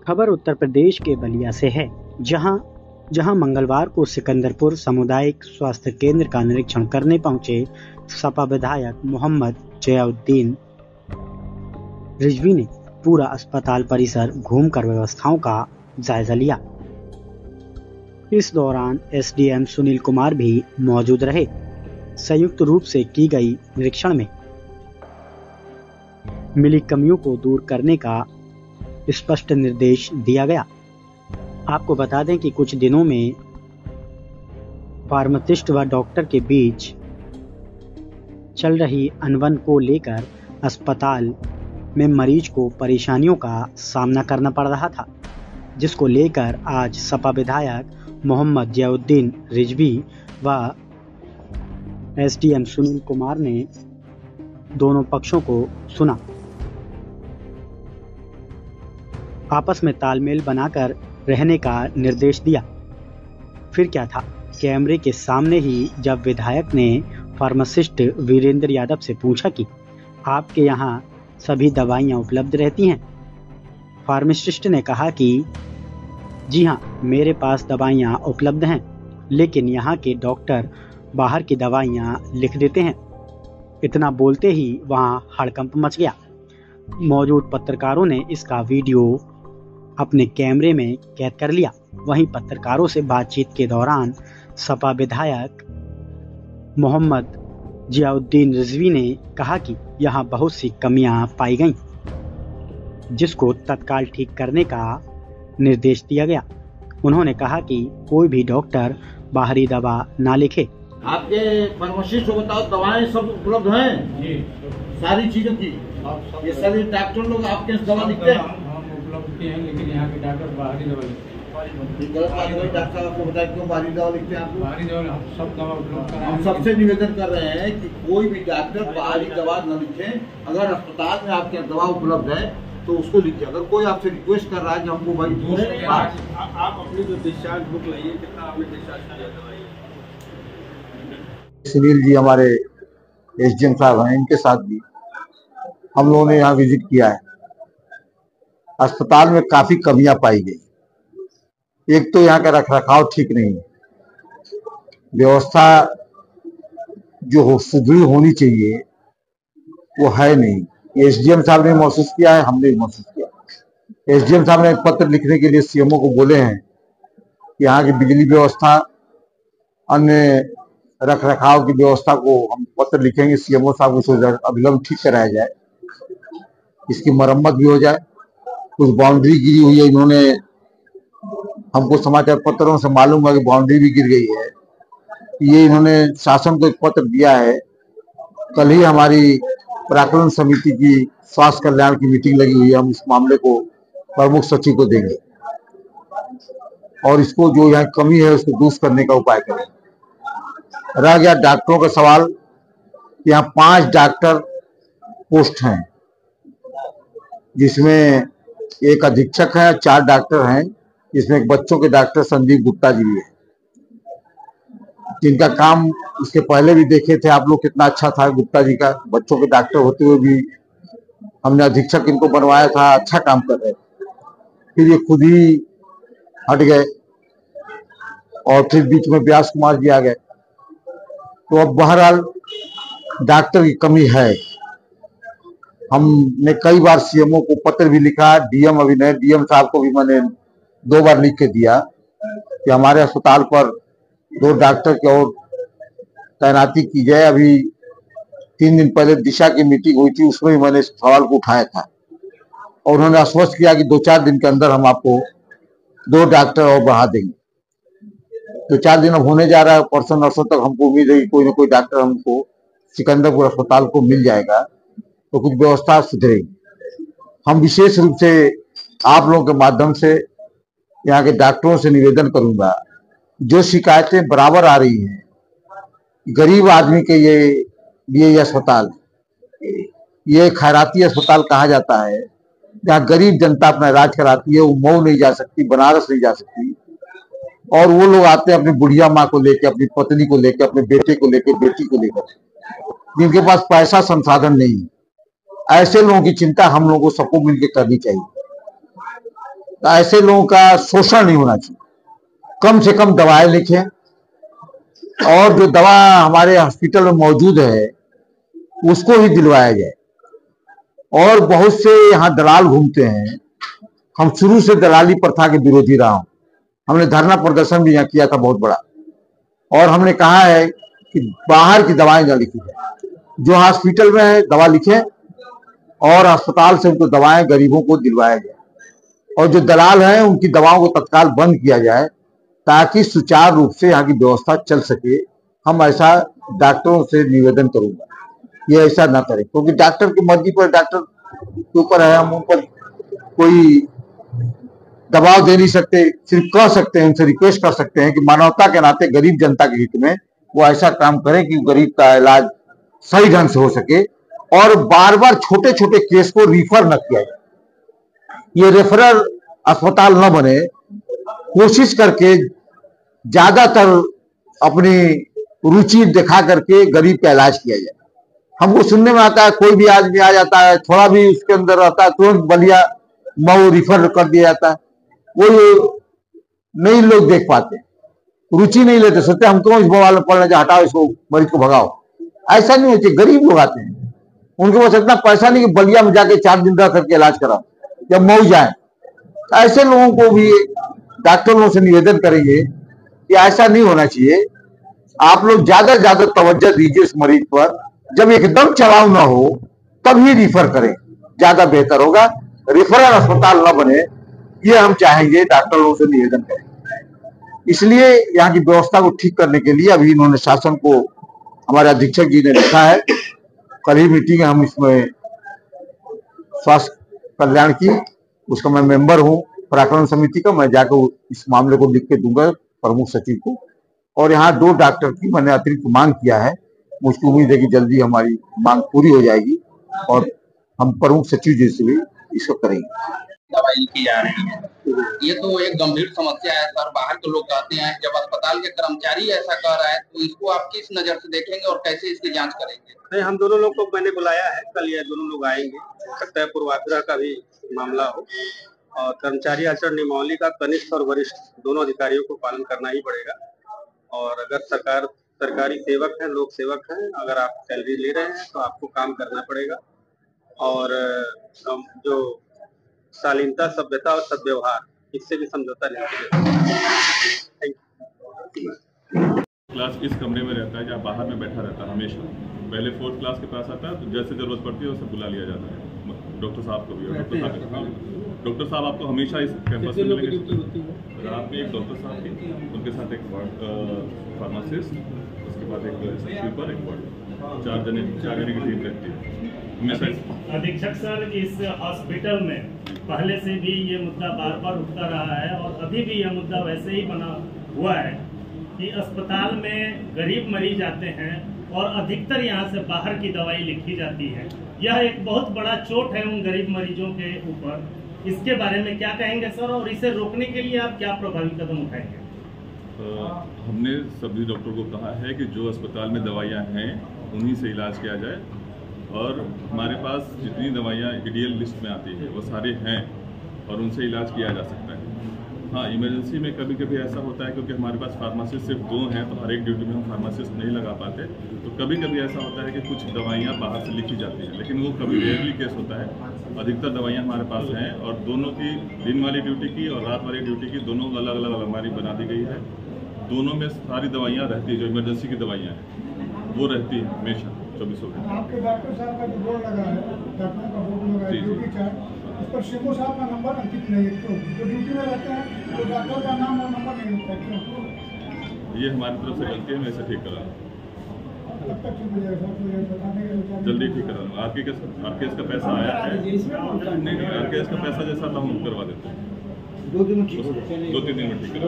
खबर उत्तर प्रदेश के बलिया से है, जहां मंगलवार को सिकंदरपुर सामुदायिक स्वास्थ्य केंद्र का निरीक्षण करने पहुंचे सपा विधायक मोहम्मद जयाउद्दीन रिजवी ने पूरा अस्पताल परिसर घूमकर व्यवस्थाओं का जायजा लिया। इस दौरान एसडीएम सुनील कुमार भी मौजूद रहे। संयुक्त रूप से की गई निरीक्षण में मिली कमियों को दूर करने का स्पष्ट निर्देश दिया गया। आपको बता दें कि कुछ दिनों में फार्मासिस्ट व डॉक्टर के बीच चल रही अनबन को लेकर अस्पताल में मरीज को परेशानियों का सामना करना पड़ रहा था, जिसको लेकर आज सपा विधायक मोहम्मद जयाउद्दीन रिजवी व एसडीएम सुनील कुमार ने दोनों पक्षों को सुना, आपस में तालमेल बनाकर रहने का निर्देश दिया। फिर क्या था, कैमरे के सामने ही जब विधायक ने फार्मासिस्ट वीरेंद्र यादव से पूछा कि आपके यहाँ सभी दवाइयाँ उपलब्ध रहती हैं, फार्मासिस्ट ने कहा कि जी हाँ, मेरे पास दवाइयाँ उपलब्ध हैं, लेकिन यहाँ के डॉक्टर बाहर की दवाइयाँ लिख देते हैं। इतना बोलते ही वहाँ हड़कंप मच गया। मौजूद पत्रकारों ने इसका वीडियो अपने कैमरे में कैद कर लिया। वहीं पत्रकारों से बातचीत के दौरान सपा विधायक मोहम्मद जयाउद्दीन रिजवी ने कहा कि यहाँ बहुत सी कमियां पाई गईं, जिसको तत्काल ठीक करने का निर्देश दिया गया। उन्होंने कहा कि कोई भी डॉक्टर बाहरी दवा ना लिखे। आपके फार्मासिस्ट को बताओ, दवाएं सब उपलब्ध हैं जी, सारी चीजों की। ये सभी डॉक्टर लोग आपके दवा लिखते हैं? उपलब्ध हैं, लेकिन यहाँ के डॉक्टर बाहरी दवा लिखते हैं। गलत बात है, डॉक्टर आपको बताए क्यों बाहरी दवा लिखते हैं? आपको बाहरी दवा सब दवा उपलब्ध कराएं। हम सबसे निवेदन कर रहे हैं कि कोई भी डॉक्टर बाहरी दवा न लिखे। अगर अस्पताल में आपके दवा उपलब्ध है तो उसको लिखिए। अगर कोई आपसे रिक्वेस्ट कर रहा है कि हमको भाई आप अपनी जो डिस्चार्ज बुक लाइए, कितना आपने डिस्चार्ज किया दवाई। सुनील जी हमारे एसडीएम साहब हैं, इनके साथ भी हम लोगों ने यहाँ विजिट किया है। अस्पताल में काफी कमियां पाई गई। एक तो यहाँ का रखरखाव ठीक नहीं है, व्यवस्था जो सुदृढ़ होनी चाहिए वो है नहीं। एसडीएम साहब ने महसूस किया है, हमने भी महसूस किया। एसडीएम साहब ने पत्र लिखने के लिए सीएमओ को बोले हैं कि यहाँ की बिजली व्यवस्था, अन्य रखरखाव की व्यवस्था को हम पत्र लिखेंगे सीएमओ साहब को, अविलंब ठीक कराया जाए, इसकी मरम्मत भी हो जाए। कुछ बाउंड्री गिरी हुई है, इन्होंने हमको समाचार पत्रों से मालूम हुआ कि बाउंड्री भी गिर गई है। ये इन्होंने शासन को एक पत्र दिया है। कल ही हमारी प्राक्कलन समिति की स्वास्थ्य कल्याण की मीटिंग लगी हुई है, हम इस मामले को प्रमुख सचिव को देंगे और इसको जो यहाँ कमी है उसको दूर करने का उपाय करेंगे। रह गया डॉक्टरों का सवाल, यहाँ 5 डॉक्टर पोस्ट हैं, जिसमें एक अधीक्षक है, 4 डॉक्टर हैं, जिसमें एक बच्चों के डॉक्टर संदीप गुप्ता जी भी है, जिनका काम इसके पहले भी देखे थे आप लोग, कितना अच्छा था गुप्ता जी का। बच्चों के डॉक्टर होते हुए भी हमने अधीक्षक इनको बनवाया था, अच्छा काम कर रहे थे। फिर ये खुद ही हट गए और फिर बीच में व्यास कुमार जी आ गए। तो अब बहरहाल डॉक्टर की कमी है। हमने कई बार सीएमओ को पत्र भी लिखा, डीएम अभी नए डीएम साहब को भी मैंने 2 बार लिख के दिया कि हमारे अस्पताल पर 2 डॉक्टर की और तैनाती की जाए। अभी 3 दिन पहले दिशा की मीटिंग हुई थी, उसमें भी मैंने इस सवाल को उठाया था और उन्होंने आश्वस्त किया कि 2-4 दिन के अंदर हम आपको 2 डॉक्टर और बढ़ा देंगे। 2-4 दिन अब होने जा रहा है, परसों नरसों तक हमको उम्मीद है कि कोई ना कोई डॉक्टर हमको सिकंदरपुर अस्पताल को मिल जाएगा, तो कुछ व्यवस्था सुधरेगी। हम विशेष रूप से आप लोगों के माध्यम से यहाँ के डॉक्टरों से निवेदन करूंगा, जो शिकायतें बराबर आ रही हैं, गरीब आदमी के ये अस्पताल, ये खैराती अस्पताल कहा जाता है, जहाँ गरीब जनता अपना इलाज कराती है। वो मऊ नहीं जा सकती, बनारस नहीं जा सकती, और वो लोग आते हैं अपनी बुढ़िया माँ को लेके, अपनी पत्नी को लेके, अपने बेटे को लेके, बेटी को लेकर, जिनके पास पैसा संसाधन नहीं है। ऐसे लोगों की चिंता हम लोगों को सबको मिलकर करनी चाहिए। तो ऐसे लोगों का शोषण नहीं होना चाहिए। कम से कम दवाएं लिखें और जो दवा हमारे हॉस्पिटल में मौजूद है उसको ही दिलवाया जाए। और बहुत से यहाँ दलाल घूमते हैं। हम शुरू से दलाली प्रथा के विरोधी रहा हूं। हमने धरना प्रदर्शन भी यहाँ किया था बहुत बड़ा, और हमने कहा है कि बाहर की दवाएं न लिखी जाए, जो हॉस्पिटल में है दवा लिखें और अस्पताल से उनको दवाएं गरीबों को दिलवाया जाए। और जो दलाल हैं उनकी दवाओं को तत्काल बंद किया जाए ताकि सुचारू रूप से यहाँ की व्यवस्था चल सके। हम ऐसा डॉक्टरों से निवेदन करूंगा, ये ऐसा ना करें, क्योंकि डॉक्टर की मर्जी पर, डॉक्टर के ऊपर है, हम उन पर कोई दबाव दे नहीं सकते। सिर्फ कह सकते हैं, उनसे रिक्वेस्ट कर सकते हैं कि मानवता के नाते गरीब जनता के हित में वो ऐसा काम करें कि गरीब का इलाज सही ढंग से हो सके और बार बार छोटे छोटे केस को रिफर न किया जाए। ये रेफरल अस्पताल न बने, कोशिश करके ज्यादातर अपनी रुचि दिखा करके गरीब का इलाज किया जाए। हमको सुनने में आता है कोई भी आदमी आ जाता है, थोड़ा भी उसके अंदर रहता है, तुरंत बलिया मऊ रिफर कर दिया जाता है। वो नहीं लोग देख पाते, रुचि नहीं लेते, सोचते हम क्यों इस बवाल में पड़ने जाए, हटाओ इसको, मरीज को भगाओ। ऐसा नहीं होता। गरीब लोग आते हैं, उनके पास इतना पैसा नहीं कि बलिया में जाके 4 दिन रह करके इलाज कराओ या मऊ जाए। ऐसे लोगों को भी डॉक्टरों से निवेदन करेंगे कि ऐसा नहीं होना चाहिए। आप लोग ज्यादा से ज्यादा तवज्जो दीजिए इस मरीज पर। जब एकदम चढ़ाव ना हो तब ही रिफर करें, ज्यादा बेहतर होगा। रिफरल अस्पताल न बने, ये हम चाहेंगे, डॉक्टरों से निवेदन करेंगे। इसलिए यहाँ की व्यवस्था को ठीक करने के लिए अभी इन्होंने शासन को, हमारे अधीक्षक जी ने लिखा है। कल ही मीटिंग हम इसमें स्वास्थ्य कल्याण की, उसका मैं मेंबर हूँ पराक्रम समिति का। मैं जाकर इस मामले को लिख के दूंगा प्रमुख सचिव को। और यहाँ 2 डॉक्टर की मैंने अतिरिक्त मांग किया है। मुझको उम्मीद है कि जल्दी हमारी मांग पूरी हो जाएगी और हम प्रमुख सचिव जी से भी इसको करेंगे। दवाई की जा रही है, ये तो एक गंभीर समस्या है सर। बाहर के लोग कहते हैं, जब अस्पताल के कर्मचारी ऐसा कह रहा है तो इसको आप किस नजर से देखेंगे और कैसे इसकी जांच करेंगे? नहीं, हम दोनों लोग को मैंने बुलाया है, कल ये दोनों लोग आएंगे। सकता है पूर्वाग्रह का भी मामला हो, और कर्मचारी आचरण नियमावली का कनिष्ठ और वरिष्ठ दोनों अधिकारियों को पालन करना ही पड़ेगा। और अगर सरकारी सेवक हैं, लोक सेवक हैं, अगर आप सैलरी ले रहे हैं तो आपको काम करना पड़ेगा। और जो शालीनता, सभ्यता और सद्व्यवहार, इससे भी समझौता नहीं किया। क्लास इस कमरे में रहता है जहाँ बाहर में बैठा रहता है हमेशा। पहले 4th क्लास के पास आता है, तो जैसे जरूरत पड़ती है उसे बुला लिया जाता है। डॉक्टर साहब को भी, डॉक्टर साहब आपको हमेशा इस कैंपस में मिलेंगे। रात में एक डॉक्टर साहब की, उनके साथ एक फार्मासिस्ट, उसके बाद एक स्वीपर, एक वार्ड, 4 जने की टीम रहती है हमेशा। अधीक्षक सर, इस हॉस्पिटल में पहले से भी ये मुद्दा बार बार उठता रहा है और अभी भी यह मुद्दा वैसे ही बना हुआ है कि अस्पताल में गरीब मरीज आते हैं और अधिकतर यहाँ से बाहर की दवाई लिखी जाती है। यह एक बहुत बड़ा चोट है उन गरीब मरीजों के ऊपर। इसके बारे में क्या कहेंगे सर, और इसे रोकने के लिए आप क्या प्रभावी कदम उठाएंगे? हमने सभी डॉक्टर को कहा है कि जो अस्पताल में दवाइयाँ हैं उन्हीं से इलाज किया जाए, और हमारे पास जितनी दवाइयाँ ईडीएल लिस्ट में आती है वो सारे हैं और उनसे इलाज किया जा सकता है। हाँ, इमरजेंसी में कभी कभी ऐसा होता है, क्योंकि हमारे पास फार्मासिस्ट सिर्फ 2 हैं, तो हर एक ड्यूटी में हम फार्मासिस्ट नहीं लगा पाते, तो कभी कभी ऐसा होता है कि कुछ दवाइयाँ बाहर से लिखी जाती हैं, लेकिन वो कभी रेयरली केस होता है। अधिकतर दवाइयाँ हमारे पास हैं, और दोनों की, दिन वाली ड्यूटी की और रात वाली ड्यूटी की, दोनों अलग अलग अलमारी बना दी गई है। दोनों में सारी दवाइयाँ रहती है, जो इमरजेंसी की दवाइयाँ हैं वो रहती है हमेशा 24 घंटे। आपके डॉक्टर साहब का जो बोर्ड लगा है, डॉक्टरों का बोर्ड लगा है, ड्यूटी चार्ट, उस पर शिमो साहब का नंबर अंकित नहीं है। तो जो ड्यूटी में रहते हैं तो डॉक्टर का नाम और नंबर नहीं होता है, क्यों? ये हमारी तरफ से गलती है, मैं इसे ठीक करा कब तक ठीक हो जाएगा? जल्दी ठीक करा लूँगा। आरकेएस का पैसा आया है, नहीं, आरकेएस का पैसा जैसा था हम करवा देते हैं। 2 दिन में ठीक हो जाएगा। 2-3 दिन में ठीक करा।